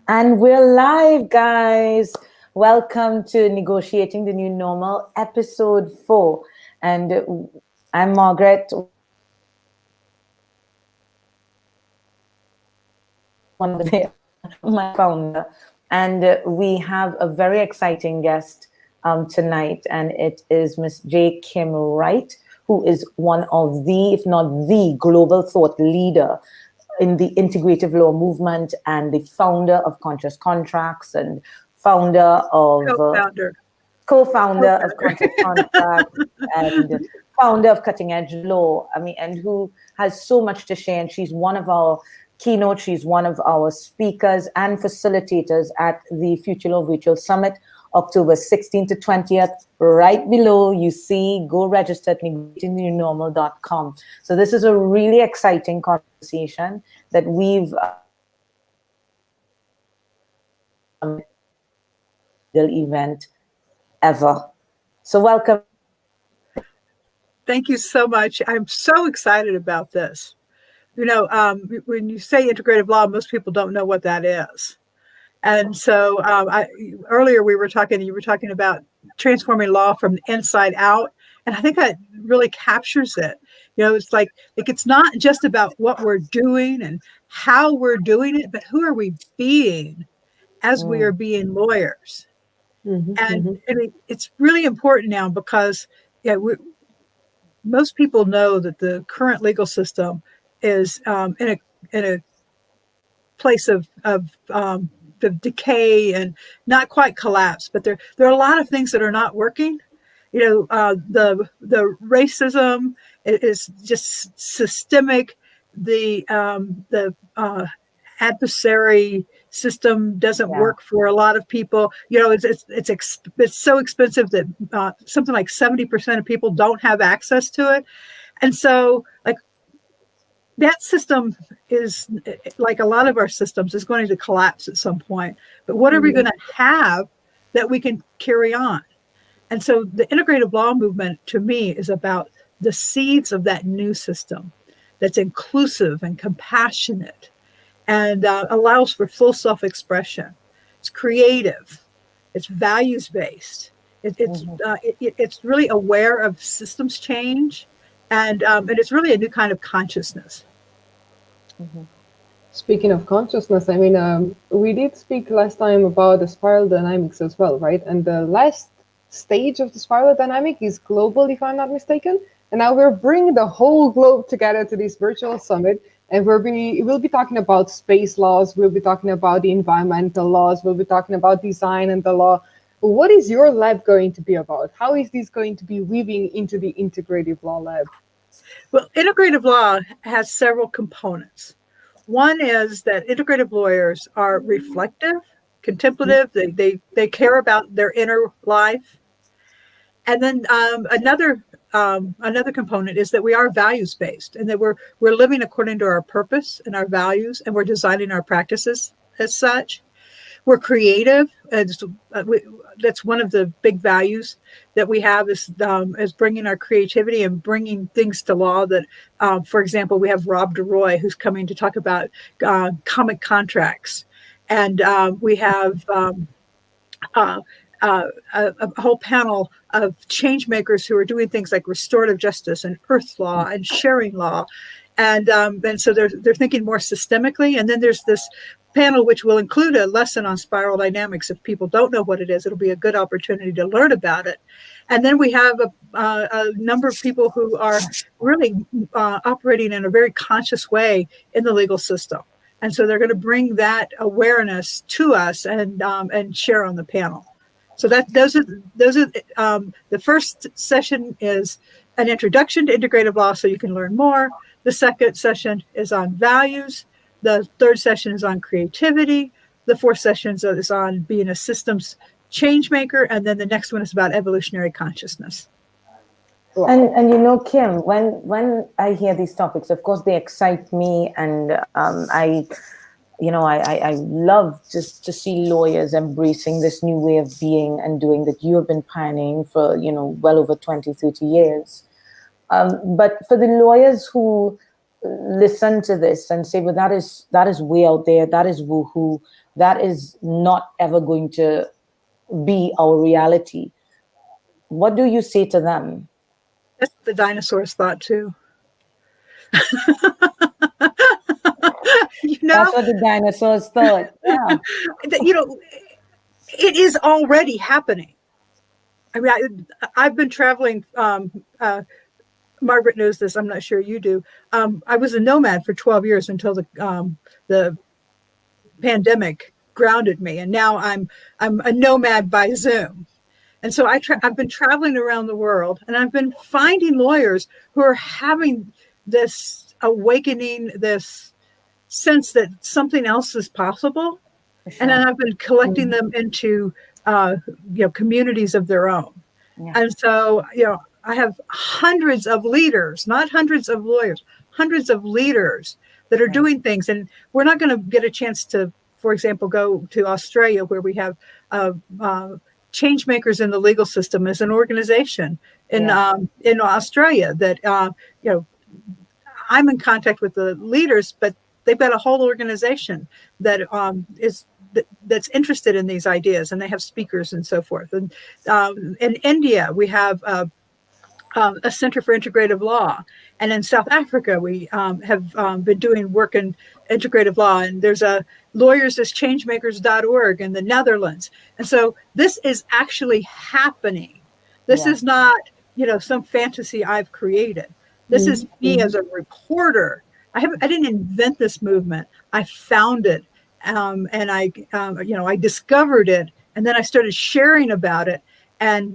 And we're live, guys. Welcome to Negotiating the New Normal, episode 4. And I'm Margaret, one of the my founder. And we have a very exciting guest tonight, and it is Miss J Kim Wright, who is one of the, if not the, global thought leader in the integrative law movement and the founder of Conscious Contracts and founder of co-founder of Conscious Contracts and founder of Cutting Edge Law. I mean, and who has so much to share. And she's one of our keynote. She's one of our speakers and facilitators at the Future Law Virtual Summit, October 16th to 20th. Right below, you see, go register at negotiatingthenewnormal.com. So this is a really exciting conversation that we've event ever. So welcome. Thank you so much. I'm so excited about this. You know, when you say integrative law, most people don't know what that is. And so earlier you were talking about transforming law from the inside out. And I think that really captures it. You know, it's like it's not just about what we're doing and how we're doing it, but who are we being as we are being lawyers. And it's really important now because most people know that the current legal system is in a place of decay and not quite collapse, but there are a lot of things that are not working. You know, the racism is just systemic. The adversary system doesn't work for a lot of people. You know, it's so expensive that something like 70% of people don't have access to it, and so that system is, like a lot of our systems, is going to collapse at some point. But what are we going to have that we can carry on? And so the integrative law movement, to me, is about the seeds of that new system that's inclusive and compassionate and allows for full self-expression. It's creative. It's values-based. It's really aware of systems change. And it's really a new kind of consciousness. Speaking of consciousness, I mean, we did speak last time about the spiral dynamics as well, right? And the last stage of the spiral dynamic is global, if I'm not mistaken. And now we're bringing the whole globe together to this virtual summit. And we'll be talking about space laws. We'll be talking about the environmental laws. We'll be talking about design and the law. What is your lab going to be about? How is this going to be weaving into the integrative law lab? Well, integrative law has several components. One is that integrative lawyers are reflective, contemplative. They care about their inner life. And then another component is that we are values-based, and that we're living according to our purpose and our values, and we're designing our practices as such. We're creative. That's one of the big values that we have is bringing our creativity and bringing things to law that, for example, we have Rob DeRoy, who's coming to talk about comic contracts. And we have a whole panel of changemakers who are doing things like restorative justice and earth law and sharing law. And so they're thinking more systemically. And then there's this panel which will include a lesson on spiral dynamics. If people don't know what it is, it'll be a good opportunity to learn about it. And then we have a number of people who are really operating in a very conscious way in the legal system. And so they're going to bring that awareness to us and share on the panel. So those are the first session is an introduction to integrative law, so you can learn more. The second session is on values. The third session is on creativity. The fourth session is on being a systems change maker. And then the next one is about evolutionary consciousness. And you know, Kim, when I hear these topics, of course, they excite me. And I love just to see lawyers embracing this new way of being and doing that you have been pioneering for, well over 20, 30 years. But for the lawyers who listen to this and say, but that is way out there, that is woohoo, that is not ever going to be our reality, what do you say to them? That's what the dinosaurs thought too. That's what the dinosaurs thought. Yeah. It is already happening. I mean, I've been traveling. Margaret knows this. I'm not sure you do. I was a nomad for 12 years until the pandemic grounded me, and now I'm a nomad by Zoom. And so I've been traveling around the world, and I've been finding lawyers who are having this awakening, this sense that something else is possible. Sure. And then I've been collecting them into communities of their own. Yeah. And so, I have hundreds of leaders, not hundreds of lawyers, hundreds of leaders that are doing things. And we're not going to get a chance to, for example, go to Australia, where we have Changemakers in the legal system as an organization in Australia that, I'm in contact with the leaders, but they've got a whole organization that that's interested in these ideas, and they have speakers and so forth. And in India, we have a Center for Integrative Law, and in South Africa, we have been doing work in integrative law. And there's a lawyers.changemakers.org in the Netherlands, and so this is actually happening. This is not some fantasy I've created. This is me as a reporter. I didn't invent this movement. I found it, and I discovered it, and then I started sharing about it, and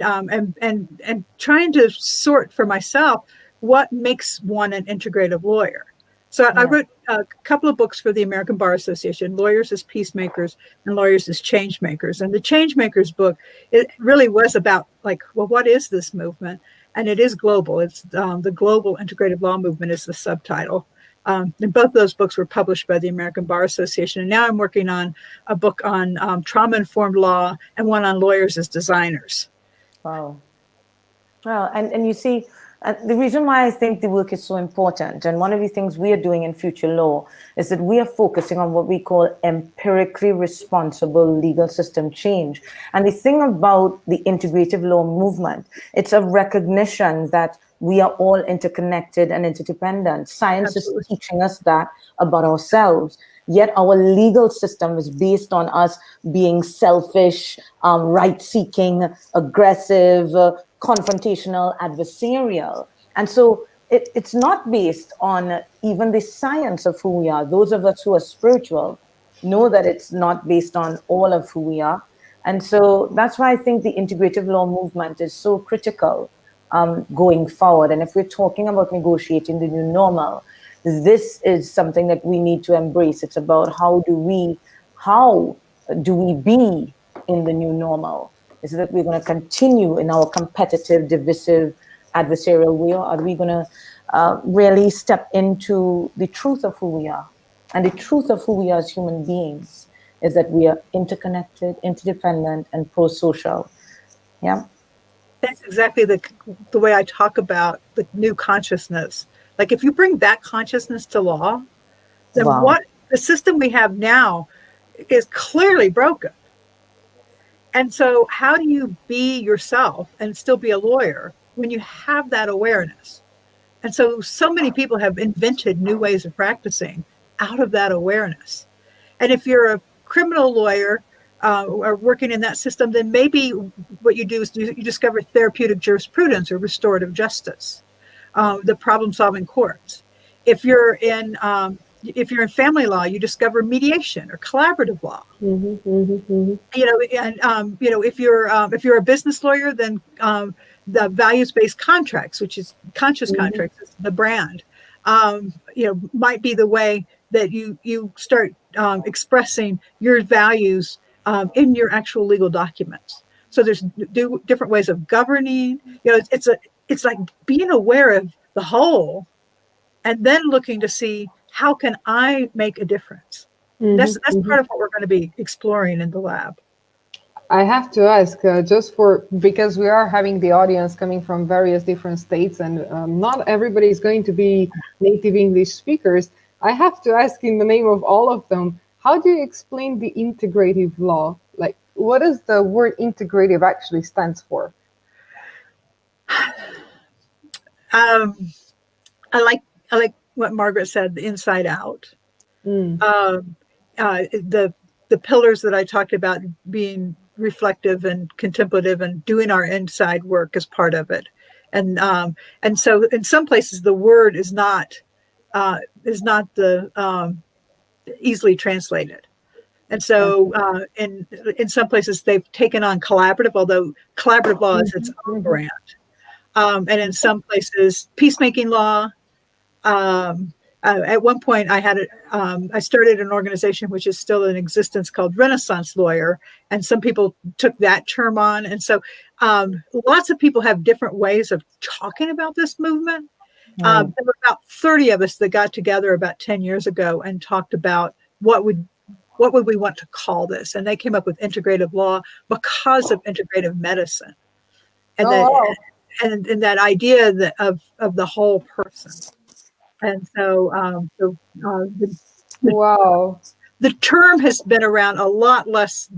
trying to sort for myself what makes one an integrative lawyer. So I wrote a couple of books for the American Bar Association, Lawyers as Peacemakers and Lawyers as Changemakers. And the Changemakers book, it really was about what is this movement? And it is global. It's the Global Integrative Law Movement is the subtitle. And both those books were published by the American Bar Association. And now I'm working on a book on trauma-informed law and one on lawyers as designers. Wow. Well, and you see, the reason why I think the work is so important, and one of the things we are doing in Future Law, is that we are focusing on what we call empirically responsible legal system change. And the thing about the integrative law movement, it's a recognition that we are all interconnected and interdependent. Science is teaching us that about ourselves. Yet our legal system is based on us being selfish, right-seeking, aggressive, confrontational, adversarial. And so it's not based on even the science of who we are. Those of us who are spiritual know that it's not based on all of who we are. And so that's why I think the integrative law movement is so critical going forward. And if we're talking about negotiating the new normal, this is something that we need to embrace. It's about how do we be in the new normal? Is it that we're going to continue in our competitive, divisive, adversarial way, or are we going to really step into the truth of who we are? And the truth of who we are as human beings is that we are interconnected, interdependent, and pro-social. Yeah. That's exactly the way I talk about the new consciousness. Like if you bring that consciousness to law, then what the system we have now is clearly broken. And so how do you be yourself and still be a lawyer when you have that awareness? And so many people have invented new ways of practicing out of that awareness. And if you're a criminal lawyer or working in that system, then maybe what you do is you discover therapeutic jurisprudence or restorative justice, the problem-solving courts. If you're in family law, you discover mediation or collaborative law. If you're a business lawyer, then the values-based contracts, which is conscious contracts, is the brand, might be the way that you start expressing your values in your actual legal documents. So there's different ways of governing. It's like being aware of the whole, and then looking to see how can I make a difference. That's part of what we're going to be exploring in the lab. I have to ask, because we are having the audience coming from various different states, and not everybody is going to be native English speakers. I have to ask, in the name of all of them, how do you explain the integrative law? Like, what does the word integrative actually stands for? I like what Margaret said, the inside out. Mm. The pillars that I talked about being reflective and contemplative and doing our inside work as part of it. And so in some places the word is not the easily translated. And so in some places they've taken on collaborative, although collaborative law is its own brand. And in some places, peacemaking law. At one point, I started an organization which is still in existence called Renaissance Lawyer, and some people took that term on. And so lots of people have different ways of talking about this movement. There were about 30 of us that got together about 10 years ago and talked about what would we want to call this, and they came up with integrative law because of integrative medicine, and wow. and that idea of the whole person. And so Wow. the term has been around a lot less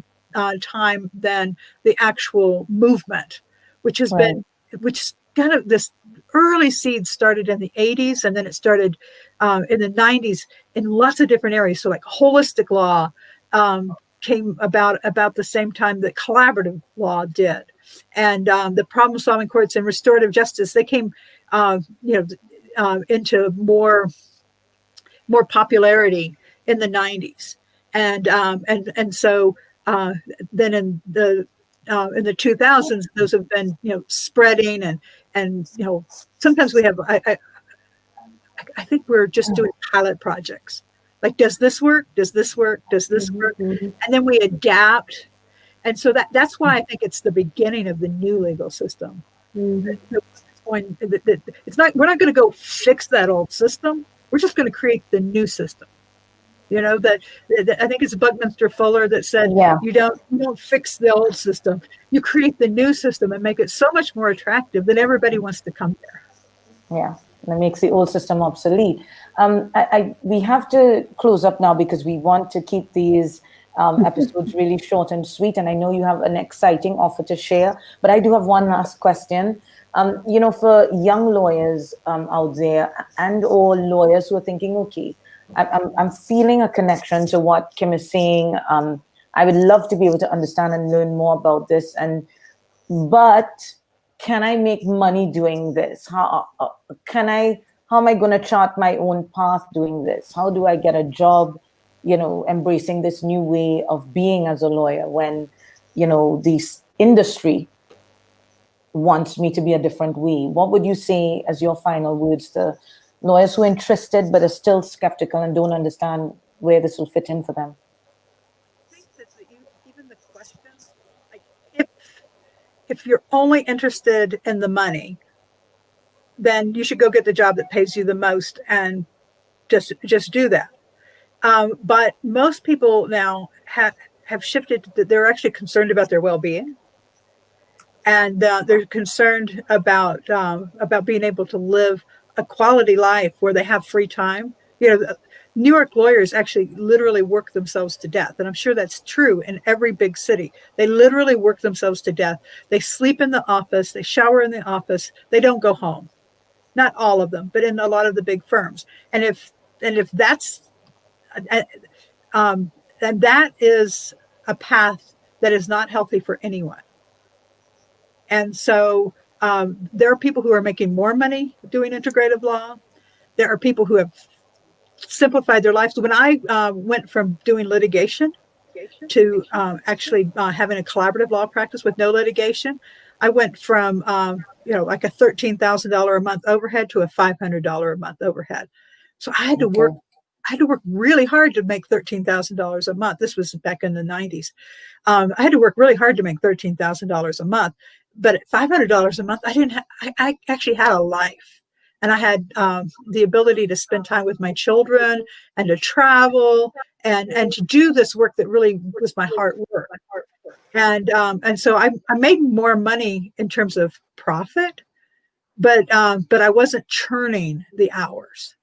time than the actual movement, which has been, which kind of this early seed started in the 80s, and then it started in the 90s in lots of different areas. So like holistic law came about the same time that collaborative law did. And the problem solving courts and restorative justice, they came, into more popularity in the 90s, and so then in the 2000s, those have been spreading, and sometimes we have I think we're just doing pilot projects. Like, does this work? Does this work? Does this work? And then we adapt. And so that's why I think it's the beginning of the new legal system. It's not, we're not going to go fix that old system. We're just going to create the new system. That I think it's Buckminster Fuller that said, you don't fix the old system. You create the new system and make it so much more attractive that everybody wants to come there. Yeah, that makes the old system obsolete. We have to close up now because we want to keep these episodes really short and sweet. And I know you have an exciting offer to share, but I do have one last question. For young lawyers out there and or lawyers who are thinking, okay, I'm feeling a connection to what Kim is saying. I would love to be able to understand and learn more about this. But can I make money doing this? How am I going to chart my own path doing this? How do I get a job, embracing this new way of being as a lawyer when, this industry wants me to be a different way? What would you say as your final words to lawyers who are interested but are still skeptical and don't understand where this will fit in for them? I think that even the question, like, if you're only interested in the money, then you should go get the job that pays you the most and just do that. But most people now have shifted that they're actually concerned about their well-being, and they're concerned about being able to live a quality life where they have free time. New York lawyers actually literally work themselves to death. And I'm sure that's true in every big city. They literally work themselves to death. They sleep in the office. They shower in the office. They don't go home. Not all of them, but in a lot of the big firms. And if that's, and that is a path that is not healthy for anyone. And so there are people who are making more money doing integrative law. There are people who have simplified their lives. When I went from doing litigation to actually having a collaborative law practice with no litigation, I went from like a $13,000 a month overhead to a $500 a month overhead. So I had to work. I had to work really hard to make $13,000 a month. This was back in the 90s. I had to work really hard to make $13,000 a month. But at $500 a month, I actually had a life. And I had the ability to spend time with my children and to travel and to do this work that really was my heart work. And so I made more money in terms of profit, but I wasn't churning the hours.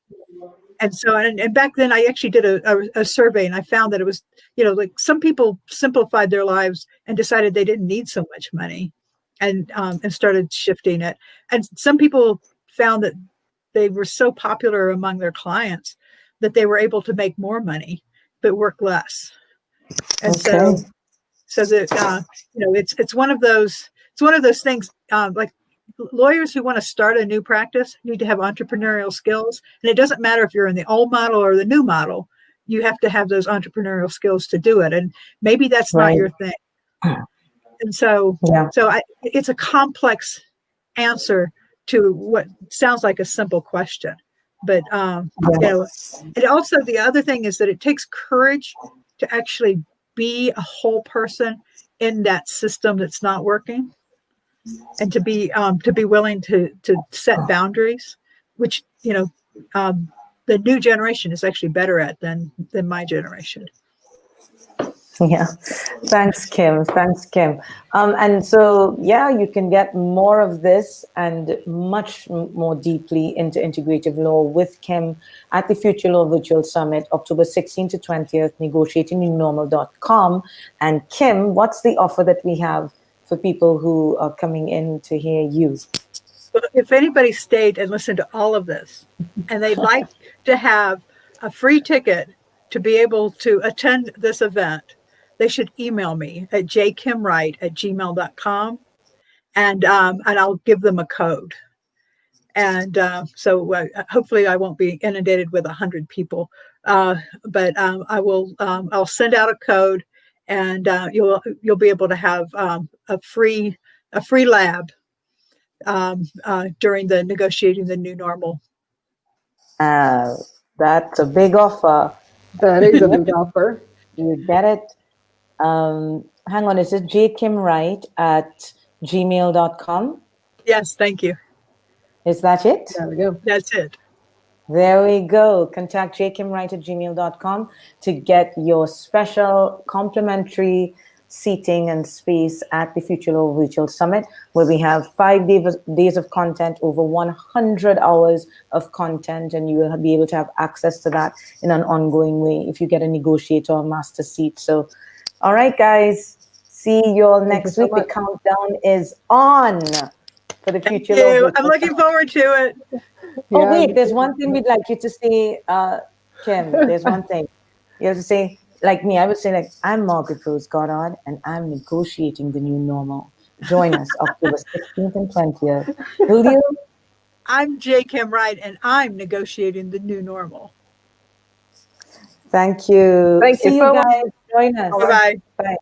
And so, and back then I actually did a survey, and I found that it was, like some people simplified their lives and decided they didn't need so much money, and started shifting it. And some people found that they were so popular among their clients that they were able to make more money but work less. And Okay. so that it's one of those things, like lawyers who want to start a new practice need to have entrepreneurial skills, and it doesn't matter if you're in the old model or the new model. You have to have those entrepreneurial skills to do it, and maybe that's not your thing. And so it's a complex answer to what sounds like a simple question. But it also, the other thing is that it takes courage to actually be a whole person in that system that's not working, and to be willing to set boundaries, which the new generation is actually better at than my generation. Yeah, thanks, Kim. Thanks, Kim. And so, you can get more of this and much more deeply into integrative law with Kim at the Future Law Virtual Summit, October 16th to 20th, negotiatingnewnormal.com. And Kim, what's the offer that we have for people who are coming in to hear you? Well, if anybody stayed and listened to all of this, and they'd like to have a free ticket to be able to attend this event, they should email me at jkimwright@gmail.com, and I'll give them a code. And so hopefully I won't be inundated with 100 people, but I will. I'll send out a code, and you'll be able to have a free lab during the Negotiating the New Normal. That's a big offer. That is a big offer. You get it. Hang on, is it jkimwright@gmail.com? Yes, thank you. Is that it? There we go. That's it. There we go. Contact jkimwright@gmail.com to get your special complimentary seating and space at the Future Law Virtual Summit, where we have 5 days of content, over 100 hours of content, and you will be able to have access to that in an ongoing way if you get a negotiator or master seat. So, all right, guys, see you all next week. The countdown is on for the Future Law Virtual I'm looking forward to it. Oh, wait, there's one thing we'd like you to say, Kim. There's one thing. You have to say, like me, I would say, like, I'm Margaret Rose Goddard, and I'm negotiating the new normal. Join us October 16th and 20th. Will you? I'm J Kim Wright, and I'm negotiating the new normal. Thank you. Thank you See you so much. guys. Join us. Bye-bye. Bye.